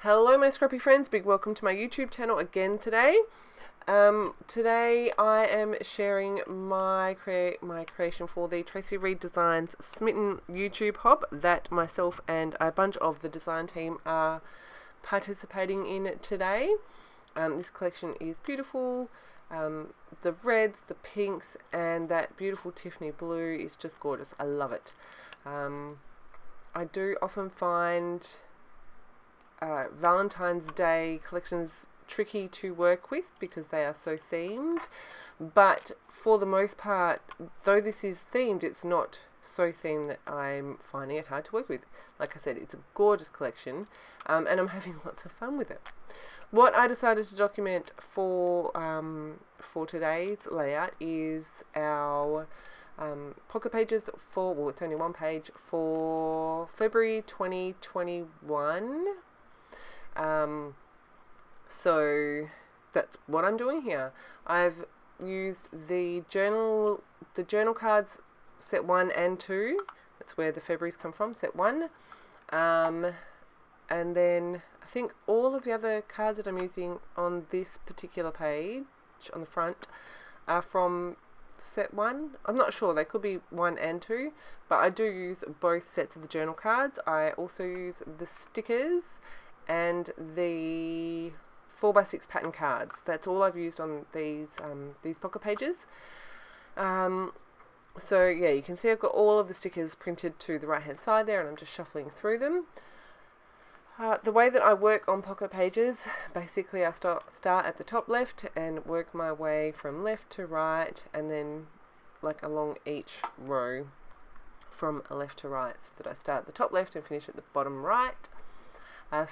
Hello my scrappy friends, big welcome to my YouTube channel again today. Today I am sharing my creation for the Traci Reed Designs Smitten YouTube Hop that myself and a bunch of the design team are participating in today. This collection is beautiful. The reds, the pinks, and that beautiful Tiffany blue is just gorgeous. I love it. I do often find Valentine's Day collections tricky to work with because they are so themed, but for the most part, though this is themed, it's not so themed that I'm finding it hard to work with. Like I said, it's a gorgeous collection, and I'm having lots of fun with it. What I decided to document for today's layout is our pocket pages for, well, it's only one page, for February 2021. So that's what I'm doing here. I've used the journal cards set 1 and 2. That's where the February's come from, set 1. And then I think all of the other cards that I'm using on this particular page on the front are from set 1. I'm not sure, they could be 1 and 2, but I do use both sets of the journal cards. I also use the stickers and the 4x6 pattern cards. That's all I've used on these pocket pages. So yeah, you can see I've got all of the stickers printed to the right hand side there, and I'm just shuffling through them. The way that I work on pocket pages, basically I start at the top left and work my way from left to right, and then like along each row from left to right, so that I start at the top left and finish at the bottom right.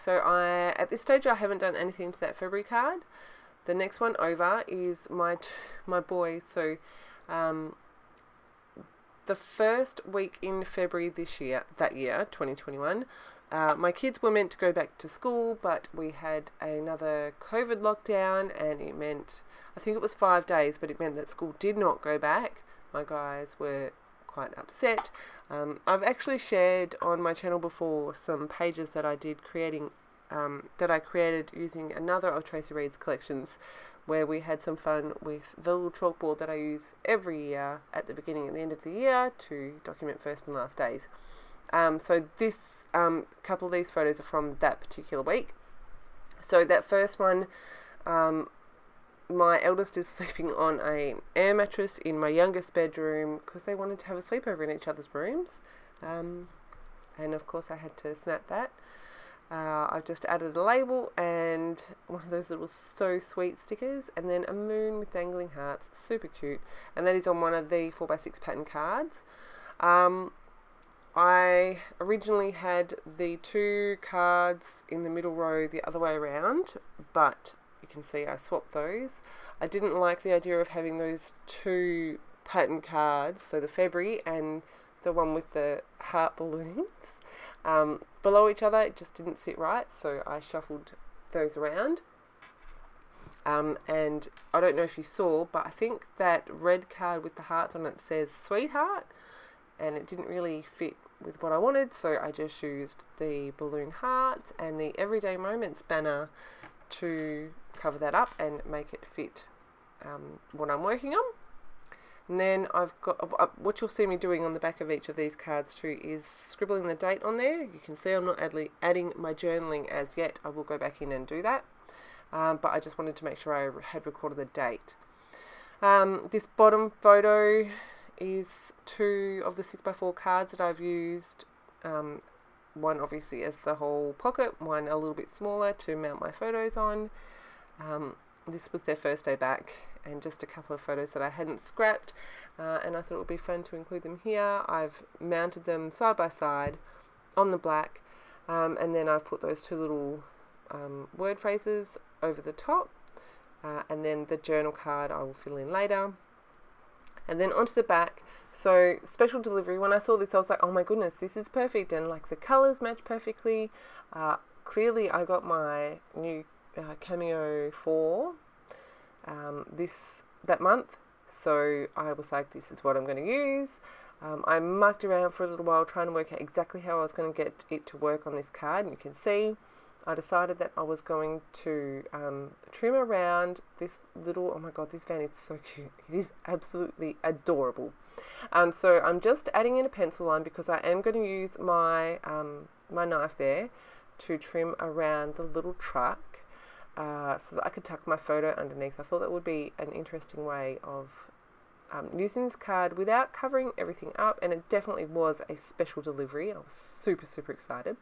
So at this stage I haven't done anything to that February card. The next one over is my boys. So the first week in February that year 2021, my kids were meant to go back to school, but we had another COVID lockdown, and it meant, I think it was 5 days, but it meant that school did not go back. My guys were quite upset. I've actually shared on my channel before some pages that I did that I created using another of Traci Reed's collections, where we had some fun with the little chalkboard that I use every year at the beginning and the end of the year to document first and last days. So this couple of these photos are from that particular week. So that first one, my eldest is sleeping on an air mattress in my youngest bedroom because they wanted to have a sleepover in each other's rooms. And of course I had to snap that. I've just added a label and one of those little so sweet stickers, and then a moon with dangling hearts, super cute, and that is on one of the 4x6 pattern cards. I originally had the 2 cards in the middle row the other way around, but you can see I swapped those. I didn't like the idea of having those 2 pattern cards, so the February and the one with the heart balloons, below each other. It just didn't sit right, so I shuffled those around. And I don't know if you saw, but I think that red card with the hearts on it says sweetheart, and it didn't really fit with what I wanted, so I just used the balloon hearts and the Everyday Moments banner to cover that up and make it fit what I'm working on. And then I've got what you'll see me doing on the back of each of these cards too is scribbling the date on there. You can see I'm not adding my journaling as yet. I will go back in and do that, but I just wanted to make sure I had recorded the date. This bottom photo is 2 of the 6x4 cards that I've used. One obviously as the whole pocket, one a little bit smaller to mount my photos on. This was their first day back, and just a couple of photos that I hadn't scrapped, and I thought it would be fun to include them here. I've mounted them side by side on the black, and then I've put those 2 little word phrases over the top, and then the journal card I will fill in later. And then onto the back. So special delivery, when I saw this I was like, oh my goodness, this is perfect, and like the colours match perfectly. Clearly I got my new Cameo 4 that month, so I was like, this is what I'm going to use. I mucked around for a little while trying to work out exactly how I was going to get it to work on this card, and you can see I decided that I was going to trim around this little, oh my god, this van is so cute. It is absolutely adorable. So I'm just adding in a pencil line because I am going to use my my knife there to trim around the little truck so that I could tuck my photo underneath. I thought that would be an interesting way of using this card without covering everything up, and it definitely was a special delivery. I was super, super excited.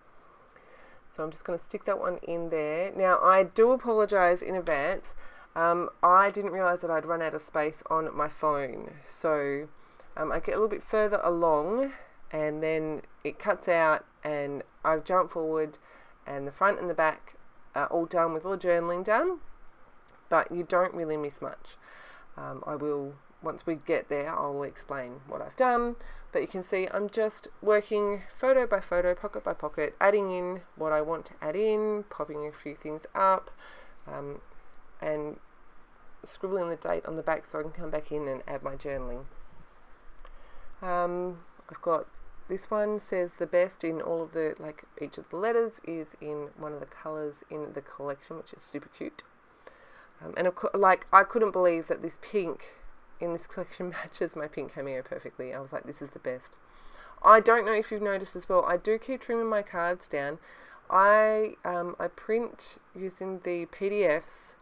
So I'm just going to stick that one in there. Now, I do apologise in advance. I didn't realise that I'd run out of space on my phone. So I get a little bit further along and then it cuts out and I've jumped forward and the front and the back are all done with all the journaling done. But you don't really miss much. I will, once we get there, I'll explain what I've done. But you can see I'm just working photo by photo, pocket by pocket, adding in what I want to add in, popping a few things up, and scribbling the date on the back so I can come back in and add my journaling. I've got this one says the best in all of the, like each of the letters is in one of the colours in the collection, which is super cute. And I couldn't believe that this pink in this collection matches my pink cameo perfectly. I was like, this is the best. I don't know if you've noticed as well, I do keep trimming my cards down. I print using the PDFs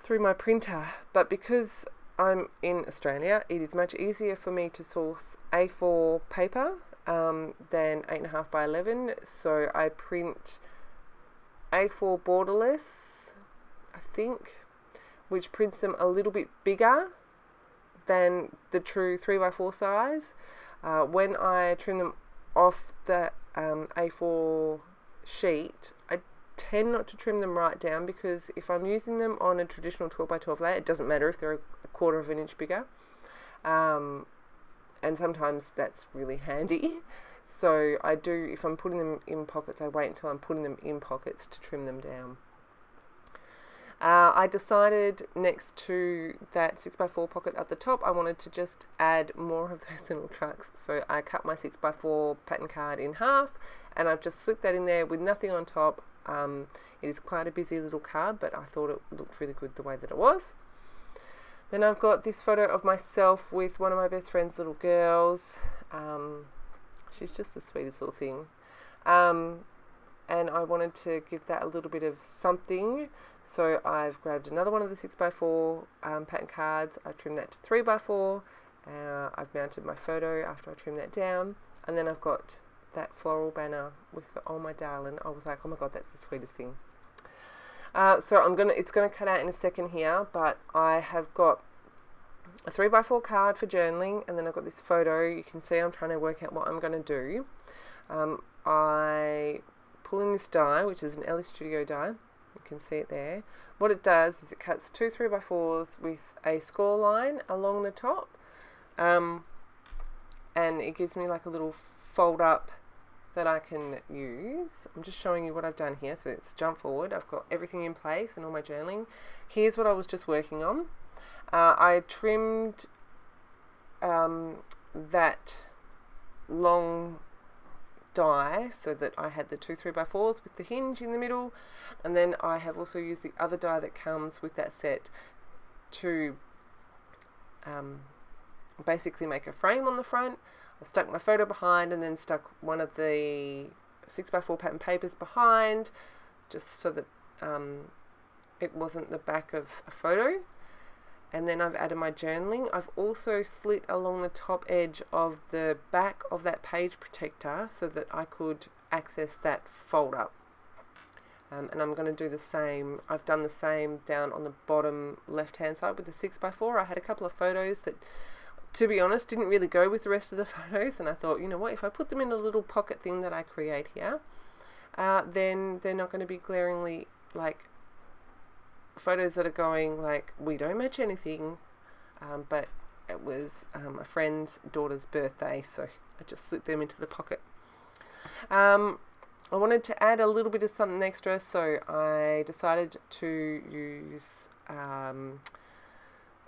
through my printer, but because I'm in Australia, it is much easier for me to source A4 paper than 8.5 by 11. So I print A4 borderless, I think, which prints them a little bit bigger than the true 3x4 size. When I trim them off the A4 sheet, I tend not to trim them right down because if I'm using them on a traditional 12x12 layer, it doesn't matter if they're a quarter of an inch bigger. And sometimes that's really handy. So I do, if I'm putting them in pockets, I wait until I'm putting them in pockets to trim them down. I decided next to that 6x4 pocket at the top, I wanted to just add more of those little trucks. So I cut my 6x4 pattern card in half and I've just slipped that in there with nothing on top. It is quite a busy little card, but I thought it looked really good the way that it was. Then I've got this photo of myself with one of my best friend's little girls. She's just the sweetest little thing. And I wanted to give that a little bit of something. So I've grabbed another one of the 6x4 pattern cards. I trimmed that to 3x4. I've mounted my photo after I trimmed that down. And then I've got that floral banner with the "Oh my darling." I was like, oh my god, that's the sweetest thing. So it's gonna cut out in a second here, but I have got a 3x4 card for journaling, and then I've got this photo. You can see I'm trying to work out what I'm gonna do. I pull in this die, which is an Ellie Studio die. You can see it there. What it does is it cuts two 3x4s with a score line along the top, and it gives me like a little fold up that I can use. I'm just showing you what I've done here. So it's jump forward. I've got everything in place and all my journaling. Here's what I was just working on. I trimmed that long die so that I had the two 3x4s with the hinge in the middle, and then I have also used the other die that comes with that set to basically make a frame on the front. I stuck my photo behind and then stuck one of the 6x4 pattern papers behind, just so that it wasn't the back of a photo. And then I've added my journaling. I've also slit along the top edge of the back of that page protector so that I could access that fold up. And I'm going to do the same. I've done the same down on the bottom left hand side with the 6x4. I had a couple of photos that, to be honest, didn't really go with the rest of the photos, and I thought, you know what, if I put them in a little pocket thing that I create here, then they're not going to be glaringly like photos that are going like, we don't match anything, but it was a friend's daughter's birthday, so I just slipped them into the pocket. I wanted to add a little bit of something extra, so I decided to use a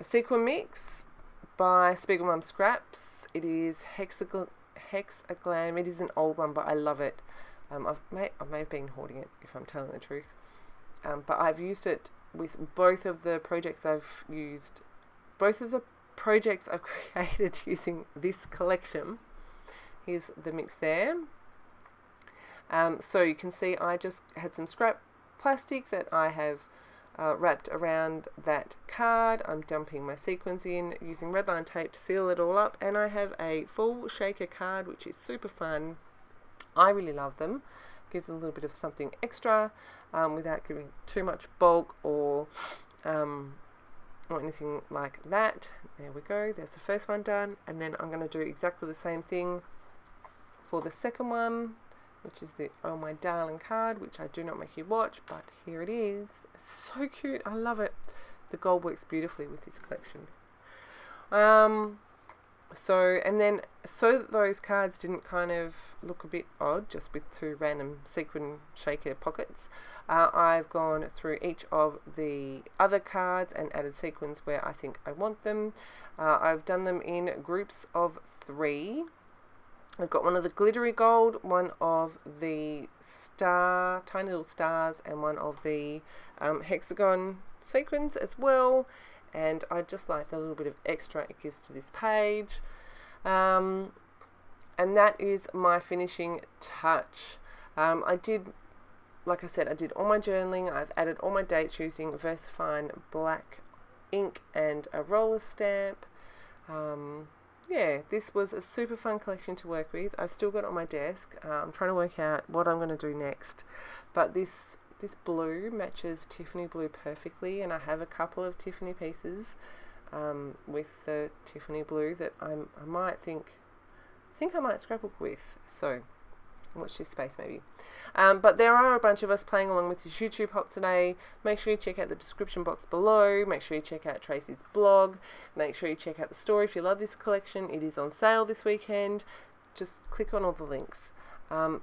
sequin mix by Spiegelmum Scraps. It is Hexaglam. It is an old one, but I love it. I may have been hoarding it, if I'm telling the truth. But I've used it with both of the projects I've created using this collection. Here's the mix there. So you can see I just had some scrap plastic that I have wrapped around that card. I'm dumping my sequins in using redline tape to seal it all up, and I have a full shaker card, which is super fun. I really love them. Gives them a little bit of something extra without giving too much bulk or anything like that. There we go. There's the first one done, and then I'm going to do exactly the same thing for the second one, which is the Oh My Darling card, which I do not make you watch, but here it is. It's so cute. I love it. The gold works beautifully with this collection. So that those cards didn't kind of look a bit odd, just with two random sequin shaker pockets, I've gone through each of the other cards and added sequins where I think I want them. I've done them in groups of 3. I've got one of the glittery gold, one of the tiny little stars, and one of the hexagon sequins as well. And I just like the little bit of extra it gives to this page. And that is my finishing touch. Like I said, I did all my journaling. I've added all my dates using VersaFine black ink and a roller stamp. Yeah, this was a super fun collection to work with. I've still got it on my desk. I'm trying to work out what I'm going to do next. But this blue matches Tiffany blue perfectly, and I have a couple of Tiffany pieces with the Tiffany blue that I think I might scrapbook with. So watch this space maybe. But there are a bunch of us playing along with this YouTube hop today. Make sure you check out the description box below. Make sure you check out Traci's blog. Make sure you check out the store if you love this collection. It is on sale this weekend. Just click on all the links.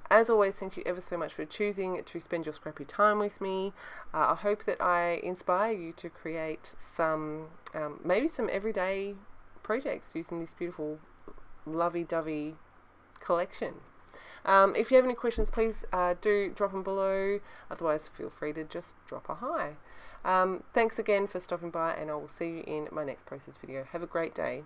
As always, thank you ever so much for choosing to spend your scrappy time with me. I hope that I inspire you to create maybe some everyday projects using this beautiful lovey-dovey collection. If you have any questions, please do drop them below. Otherwise, feel free to just drop a hi. Thanks again for stopping by, and I will see you in my next process video. Have a great day.